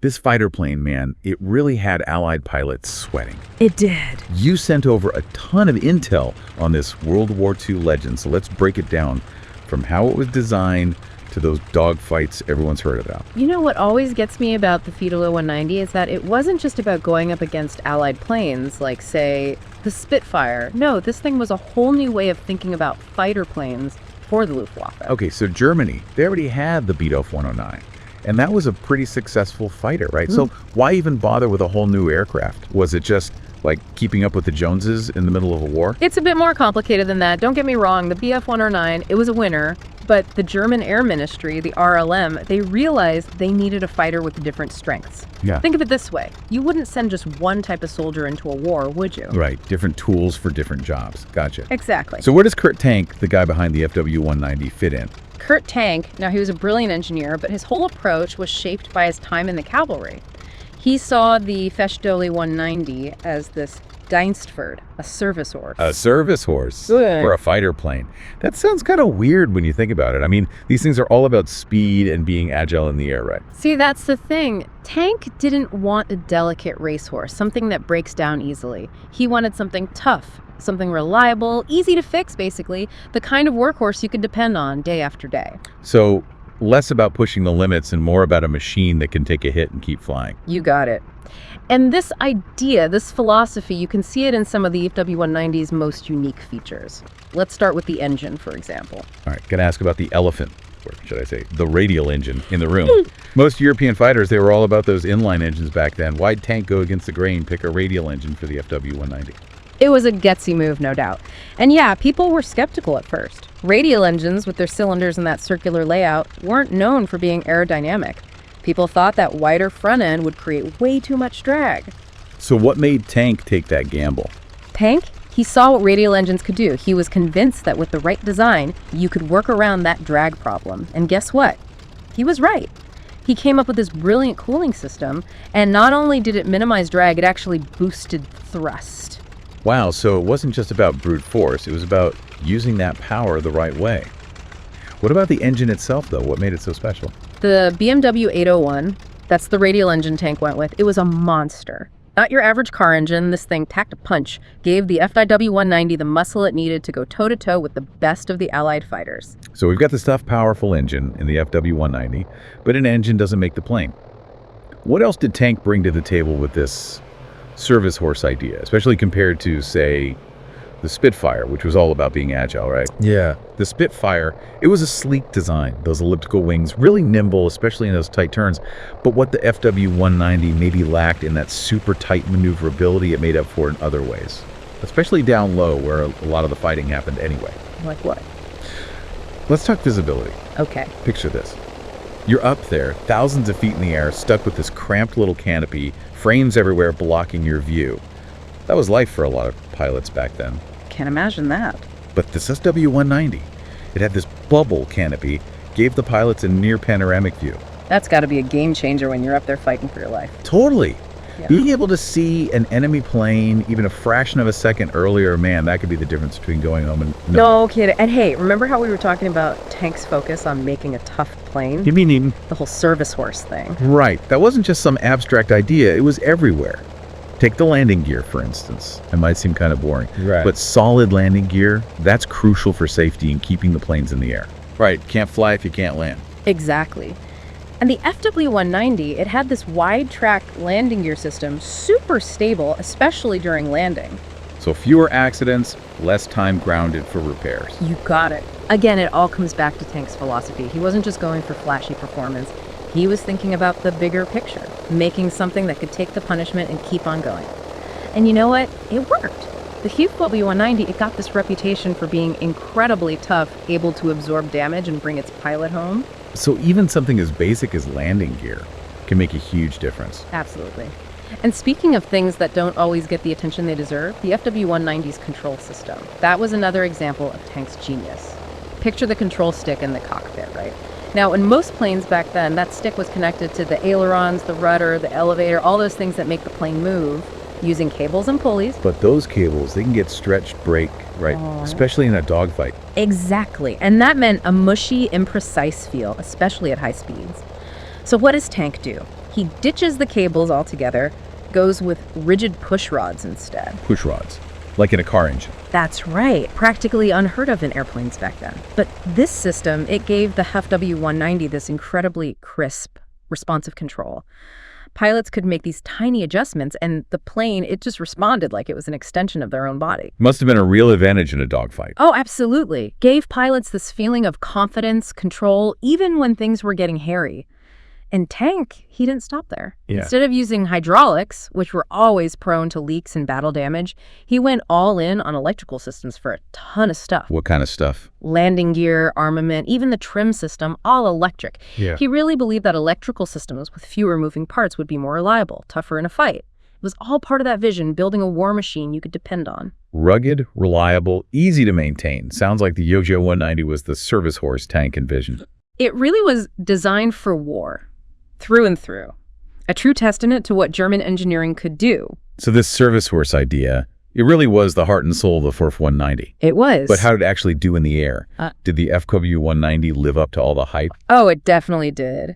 This fighter plane, man, it really had Allied pilots sweating. It did. You sent over a ton of intel on this World War II legend, so let's break it down from how it was designed to those dogfights everyone's heard about. You know what always gets me about the Focke-Wulf 190 is that it wasn't just about going up against Allied planes like, say, the Spitfire. No, this thing was a whole new way of thinking about fighter planes for the Luftwaffe. Okay, so Germany, they already had the Bf 109. And that was a pretty successful fighter, right? So why even bother with a whole new aircraft? Was it just like keeping up with the Joneses in the middle of a war? It's a bit more complicated than that. Don't get me wrong, the Bf 109, it was a winner, but the German Air Ministry, the RLM, they realized they needed a fighter with different strengths. Yeah. Think of it this way. You wouldn't send just one type of soldier into a war, would you? Right, different tools for different jobs. Gotcha. Exactly. So where does Kurt Tank, the guy behind the Fw 190, fit in? Kurt Tank, now he was a brilliant engineer, but his whole approach was shaped by his time in the cavalry. He saw the FS2020 190 as this Dienstford, a service horse. A service horse Good. for a fighter plane. That sounds kind of weird when you think about it. I mean, these things are all about speed and being agile in the air, right? See, that's the thing. Tank didn't want a delicate racehorse, something that breaks down easily. He wanted something tough, something reliable, easy to fix, basically, the kind of workhorse you could depend on day after day. So less about pushing the limits and more about a machine that can take a hit and keep flying. You got it. And this idea, this philosophy, you can see it in some of the Fw 190's most unique features. Let's start with the engine, for example. All right, gonna ask about the elephant, or should I say, the radial engine in the room. Most European fighters, they were all about those inline engines back then. Why'd Tank go against the grain, pick a radial engine for the Fw 190? It was a gutsy move, no doubt. And yeah, people were skeptical at first. Radial engines, with their cylinders and that circular layout, weren't known for being aerodynamic. People thought that wider front end would create way too much drag. So what made Tank take that gamble? Tank, he saw what radial engines could do. He was convinced that with the right design, you could work around that drag problem. And guess what? He was right. He came up with this brilliant cooling system, and not only did it minimize drag, it actually boosted thrust. Wow, so it wasn't just about brute force, it was about using that power the right way. What about the engine itself, though? What made it so special? The BMW 801, that's the radial engine Tank went with, it was a monster. Not your average car engine, this thing packed a punch, gave the Fw 190 the muscle it needed to go toe-to-toe with the best of the Allied fighters. So we've got this tough, powerful engine in the Fw 190, but an engine doesn't make the plane. What else did Tank bring to the table with this service horse idea, especially compared to, say, the Spitfire, which was all about being agile, right? Yeah. The Spitfire, it was a sleek design, those elliptical wings, really nimble, especially in those tight turns. But what the Fw 190 maybe lacked in that super tight maneuverability, it made up for in other ways, especially down low where a lot of the fighting happened anyway. Like what? Let's talk visibility. Okay. Picture this. You're up there, thousands of feet in the air, stuck with this cramped little canopy, frames everywhere blocking your view. That was life for a lot of pilots back then. Can't imagine that. But this Fw 190, it had this bubble canopy, gave the pilots a near panoramic view. That's got to be a game changer when you're up there fighting for your life. Totally. Yeah. Being able to see an enemy plane even a fraction of a second earlier, man, that could be the difference between going home and No kidding. And hey, remember how we were talking about Tank's focus on making a tough plane? You mean The whole service horse thing. right. That wasn't just some abstract idea. It was everywhere. Take the landing gear, for instance. It might seem kind of boring. Right. But solid landing gear, that's crucial for safety and keeping the planes in the air. Right. Can't fly if you can't land. Exactly. And the Fw 190, it had this wide track landing gear system, super stable, especially during landing. So fewer accidents, less time grounded for repairs. You got it. Again, it all comes back to Tank's philosophy. He wasn't just going for flashy performance. He was thinking about the bigger picture, making something that could take the punishment and keep on going. And you know what? It worked. The Fw 190, it got this reputation for being incredibly tough, able to absorb damage and bring its pilot home. So even something as basic as landing gear can make a huge difference. Absolutely. And speaking of things that don't always get the attention they deserve, the Fw 190's control system. That was another example of Tank's genius. Picture the control stick in the cockpit, right? Now, in most planes back then, that stick was connected to the ailerons, the rudder, the elevator, all those things that make the plane move, using cables and pulleys. But those cables, they can get stretched, break, right? Especially in a dogfight. Exactly. And that meant a mushy, imprecise feel, especially at high speeds. So what does Tank do? He ditches the cables altogether, goes with rigid push rods instead. Push rods, like in a car engine. That's right, practically unheard of in airplanes back then. But this system, it gave the FW190 this incredibly crisp, responsive control. Pilots could make these tiny adjustments, and the plane, it just responded like it was an extension of their own body. Must have been a real advantage in a dogfight. Oh, absolutely. Gave pilots this feeling of confidence, control, even when things were getting hairy. And Tank, he didn't stop there. Yeah. Instead of using hydraulics, which were always prone to leaks and battle damage, he went all in on electrical systems for a ton of stuff. What kind of stuff? Landing gear, armament, even the trim system, all electric. Yeah. He really believed that electrical systems with fewer moving parts would be more reliable, tougher in a fight. It was all part of that vision, building a war machine you could depend on. Rugged, reliable, easy to maintain. Sounds like the Yojo 190 was the service horse Tank envisioned. It really was designed for war, through and through. A true testament to what German engineering could do. So this service horse idea, it really was the heart and soul of the Focke-Wulf 190. It was. But how did it actually do in the air? Did the FW 190 live up to all the hype? Oh, it definitely did.